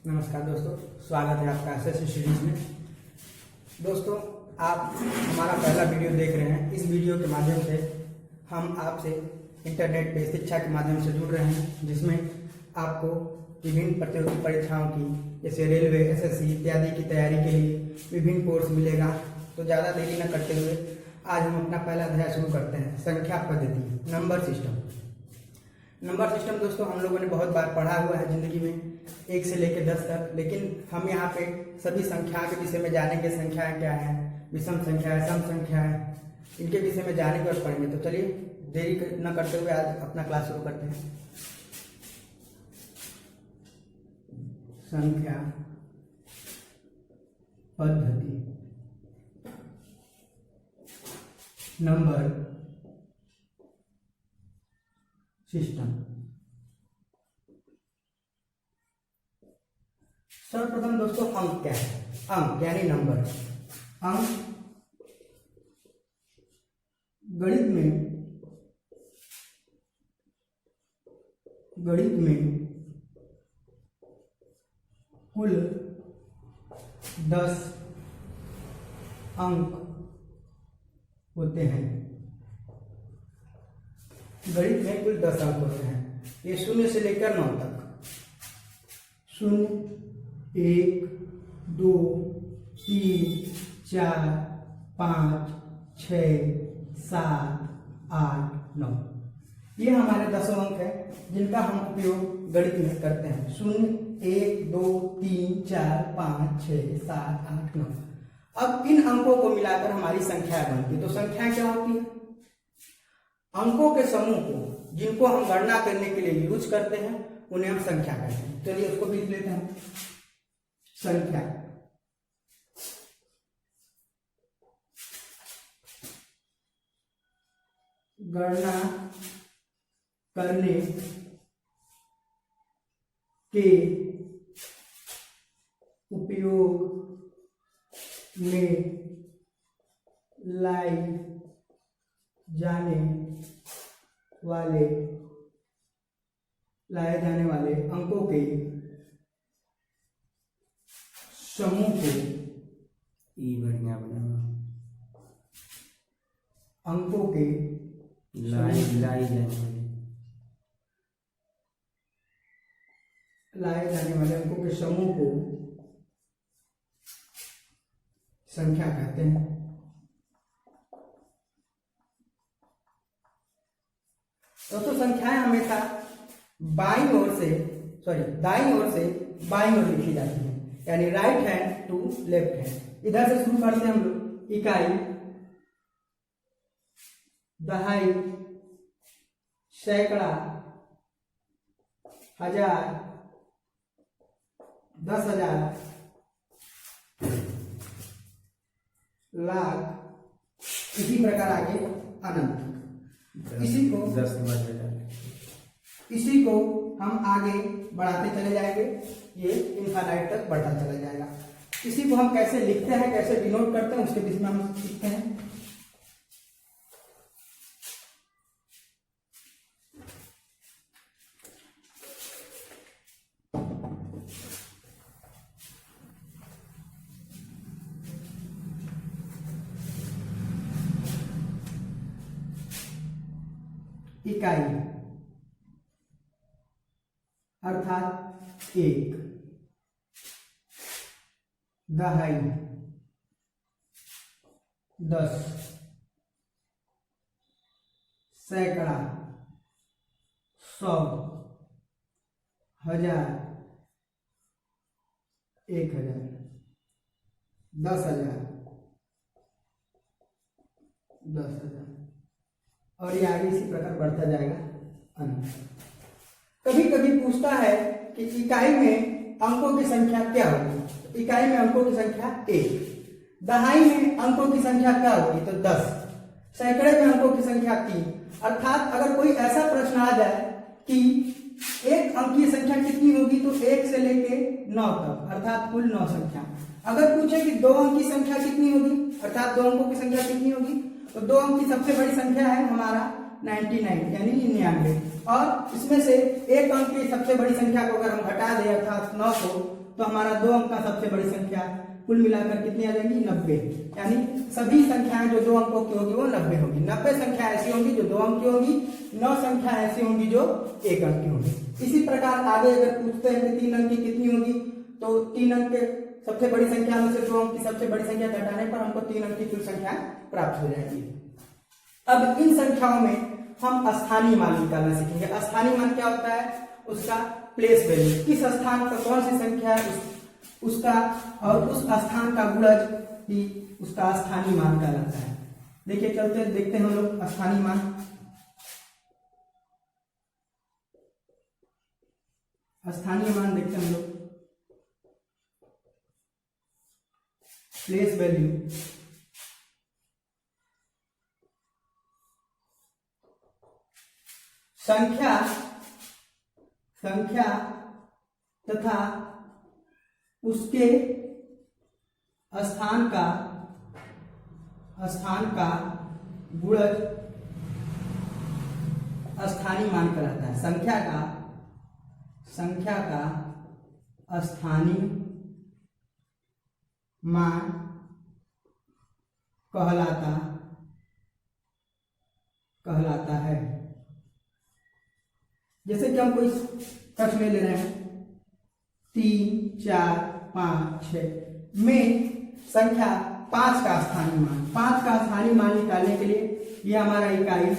नमस्कार दोस्तों, स्वागत है आपका एसएससी सीरीज में। दोस्तों, आप हमारा पहला वीडियो देख रहे हैं। इस वीडियो के माध्यम से हम आपसे इंटरनेट पे शिक्षा के माध्यम से जुड़ रहे हैं, जिसमें आपको विभिन्न प्रतियोगी परीक्षाओं की जैसे रेलवे, एसएससी इत्यादि की तैयारी के लिए विभिन्न कोर्स मिलेगा। तो ज़्यादा देरी न करते हुए आज हम अपना पहला अध्याय शुरू करते हैं। संख्या पद्धति, नंबर सिस्टम। नंबर सिस्टम दोस्तों हम लोगों ने बहुत बार पढ़ा हुआ है जिंदगी में, 1 से लेकर 10 तक। लेकिन हम यहाँ पे सभी संख्याओं के विषय में जानेंगे। संख्याएं क्या है, विषम संख्या है, सम संख्या है, इनके विषय में जानेंगे और पढ़ेंगे। तो चलिए देरी न करते हुए आज अपना क्लास शुरू करते हैं। संख्या पद्धति, नंबर सिस्टम। सर्वप्रथम दोस्तों अंक क्या है? अंक यानी नंबर। अंक गणित में कुल 10 अंक होते हैं। गणित में कुल 10 अंक होते हैं। ये 0 से लेकर 9 तक। 0, 1, 2, 3, 4, 5, 6, 7, 8, 9। ये हमारे 10 अंक है जिनका हम उपयोग गणित में करते हैं। 0, 1, 2, 3, 4, 5, 6, 7, 8, 9। अब इन अंकों को मिलाकर हमारी संख्या बनती है। तो संख्या क्या होती है? अंकों के समूह को जिनको हम गणना करने के लिए यूज करते हैं उन्हें हम संख्या कहते हैं। चलिए उसको भी लिख लेते हैं। संख्या गणना करने के उपयोग में लाए जाने वाले अंकों के समूह को अंकों के लाए जाने वाले अंकों के समूह को संख्या कहते हैं। दोस्तों संख्याएं हमेशा दाईं ओर से बाईं ओर लिखी जाती है, यानी right hand to left hand. इधर से शुरू करते हैं हम लोग। इकाई, दहाई, सैकड़ा, हजार, 10,000, लाख, इसी प्रकार आगे अनंत। इसी को हम आगे बढ़ाते चले जाएंगे, ये इनफाइनाइट तक बढ़ता चला जाएगा। इसी को हम कैसे लिखते हैं, कैसे डिनोट करते हैं, उसके बीच में हम सीखते हैं। इकाई अर्थात 1, दहाई 10, सैकड़ा 100, हजार 1000, 10,000, 10,000 और ये आगे इसी प्रकार बढ़ता जाएगा अनंत। कभी कभी पूछता है कि इकाई में अंकों की संख्या क्या होगी? इकाई में अंकों की संख्या 1, दहाई में अंकों की संख्या क्या होगी? तो 10, सैकड़े में अंकों की संख्या 3। अर्थात अगर कोई ऐसा प्रश्न आ जाए कि एक अंक की संख्या कितनी होगी, तो 1 से लेके 9 तक अर्थात कुल 9 संख्या। अगर पूछे कि 2 अंक की संख्या कितनी होगी, अर्थात 2 अंकों की संख्या कितनी होगी, तो 2 अंक की सबसे बड़ी संख्या है हमारा 99 यानी 99, और इसमें से एक अंक की सबसे बड़ी संख्या को अगर हम घटा दें अर्थात 9 को, तो हमारा 2 अंक का सबसे बड़ी संख्या कुल मिलाकर कितनी आ जाएंगी 90। यानी सभी संख्याएं जो 2 अंकों की होगी वो 90 होगी। 90 संख्या ऐसी होंगी जो 2 अंक की होगी, 9 संख्या ऐसी होंगी जो 1 अंक की होंगी। इसी प्रकार आगे अगर पूछते हैं कि 3 अंक की कितनी होगी, तो 3 अंक के सबसे बड़ी संख्या में से 2 अंक की सबसे बड़ी संख्या घटाने पर हमको 3 अंक की कुल संख्या प्राप्त हो जाएगी। अब इन संख्याओं में हम स्थानीय मान निकालना सीखेंगे। स्थानीय मान क्या होता है? उसका प्लेस वैल्यू, किस स्थान पर कौन सी संख्या है उसका और उस स्थान का गुणज ही उसका स्थानीय मान कहलाता है। देखिए चलते देखते हैं हम लोग स्थानीय मान। स्थानीय मान देखते हैं हम लोग। प्लेस वैल्यू संख्या तथा उसके स्थान का गुणज स्थानीय मान कहलाता है। संख्या का स्थानीय मान कहलाता है। जैसे कि हम कोई प्रश्न ले रहे हैं 3, 4, 5, 6 में संख्या 5 का स्थानीय मान। 5 का स्थानीय मान निकालने के लिए ये हमारा इकाई,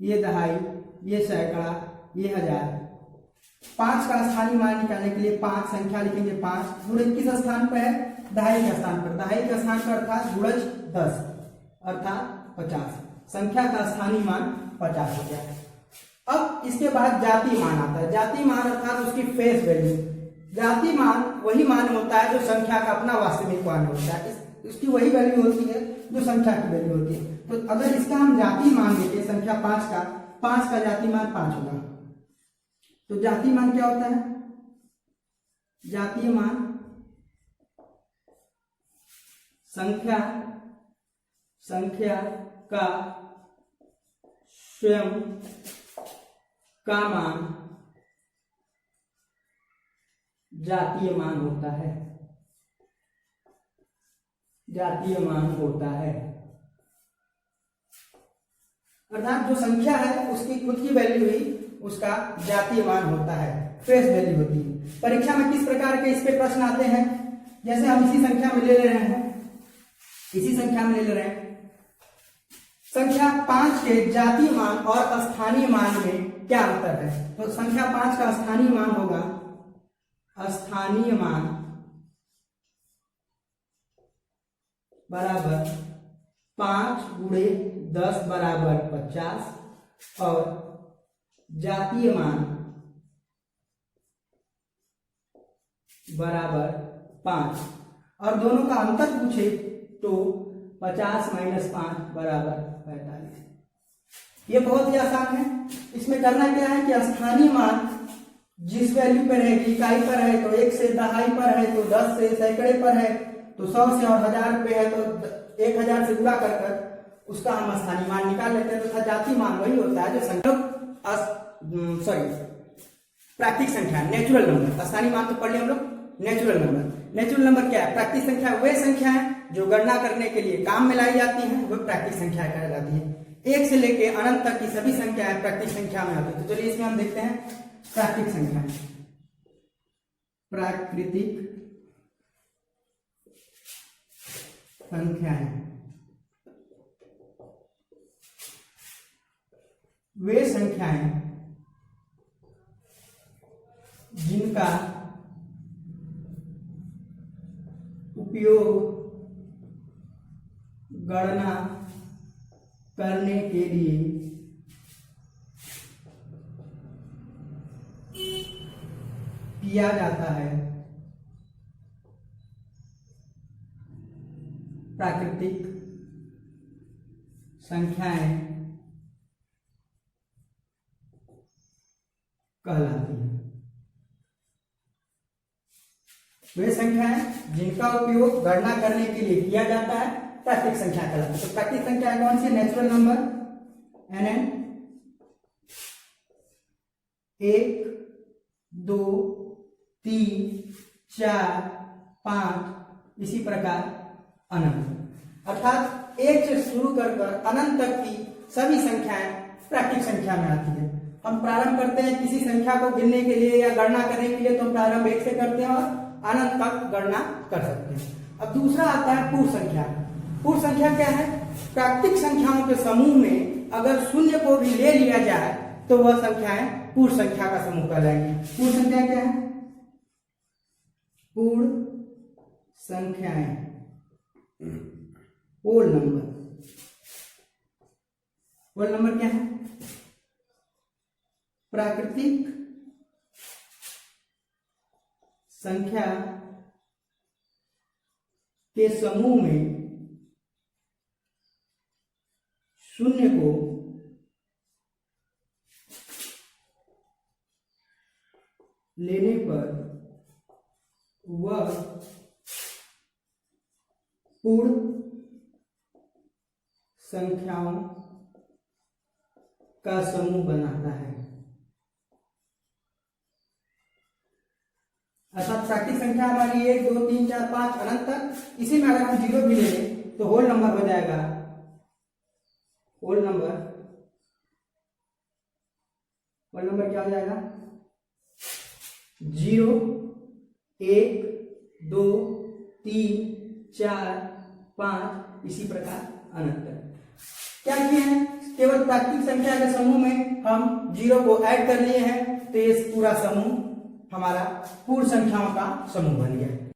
ये दहाई, ये सैकड़ा, ये हजार। 5 का स्थानीय मान निकालने के लिए 5 संख्या लिखेंगे 5। गुणज किस स्थान पर है? दहाई के स्थान पर। दहाई के स्थान पर अर्थात गुणज 10 अर्थात 50। संख्या का स्थानीय मान 50 हो गया। अब इसके बाद जाति मान आता है। जाति मान अर्थात उसकी फेस वैल्यू। जाति मान वही मान होता है जो संख्या का अपना वास्तविक मान होता है। इसकी वही वैल्यू होती है जो संख्या की वैल्यू होती है। तो अगर इसका हम जाति मान देते संख्या 5 का जाति मान 5 होगा। तो जाति मान क्या होता है? जातीय मान संख्या का स्वयं का मान जातीय मान होता है। जातीय मान होता है अर्थात जो संख्या है उसकी खुद की वैल्यू ही उसका जातीय मान होता है, फेस वैल्यू होती है। परीक्षा में किस प्रकार के इसके प्रश्न आते हैं? जैसे हम इसी संख्या में ले रहे हैं, संख्या 5 के जातीय मान और स्थानीय मान में क्या अंतर है? तो संख्या 5 का स्थानीय मान होगा, स्थानीय मान बराबर 5 गुणे 10 बराबर 50 और जातीय मान बराबर 5। और दोनों का अंतर पूछे तो 50 - 5 बराबर 45। ये बहुत ही आसान है। इसमें करना क्या है कि स्थानीय मान जिस वैल्यू पर है, इकाई पर है तो 1 से दहाई पर है, तो 10 से सैकड़े पर है, तो 100 से और 1000 पे है तो 1000 से गुणा कर उसका हम स्थानीय मान निकाल लेते हैं। तथा जातीय मान वही होता है जो संख्या प्राकृतिक संख्या, नेचुरल नंबर। स्थानीय मान तो पढ़ लिया हम लोग। नेचुरल नंबर क्या है? प्राकृतिक संख्या वे संख्या है जो गणना करने के लिए काम में लाई जाती हैं, वो प्राकृतिक संख्या कहलाती है। 1 से लेके अनंत तक की सभी संख्याएं प्राकृतिक संख्या में आती है। तो चलिए इसमें हम देखते हैं प्राकृतिक संख्या। प्राकृतिक संख्याएं वे संख्याएं जिनका उपयोग गणना करने के लिए किया जाता है। प्राकृतिक संख्याएं कहलाती हैं। वे संख्याएं जिनका उपयोग गणना करने के लिए किया जाता है प्राकृतिक संख्या कहलाती है। तो प्राकृतिक संख्या कौन सी? नेचुरल नंबर nn 1, 2, 3, 4, 5 इसी प्रकार अनंत। अर्थात 1 से शुरू कर अनंत तक की सभी संख्याएं प्राकृतिक संख्या में आती है। हम प्रारंभ करते हैं किसी संख्या को गिनने के लिए या गणना करने के लिए, तो हम प्रारंभ 1 से करते हैं और अनंत तक गणना कर सकते हैं। अब दूसरा आता है पूर्ण संख्या। पूर्ण संख्या क्या है? प्राकृतिक संख्याओं के समूह में अगर शून्य को भी ले लिया जाए तो वह संख्याएं पूर्ण संख्या का समूह कहलाएंगी। पूर्ण संख्या क्या है? पूर्ण संख्याएं, होल नंबर। होल नंबर क्या है? प्राकृतिक संख्या के समूह में शून्य को लेने पर वह पूर्ण संख्याओं का समूह बनाता है। अर्थात प्राकृतिक संख्या हमारी 1, 2, 3, 4, 5 अनंत तक। इसी में अगर हम 0 भी ले लें तो होल नंबर हो जाएगा। होल नंबर क्या हो जाएगा? 0, 1, 2, 3, 4, 5 इसी प्रकार अनंत तक। क्या किए हैं? केवल प्राकृतिक संख्या के समूह में हम 0 को ऐड कर लिए हैं, तो ये पूरा समूह हमारा पूर्ण संख्याओं का समूह बन गया।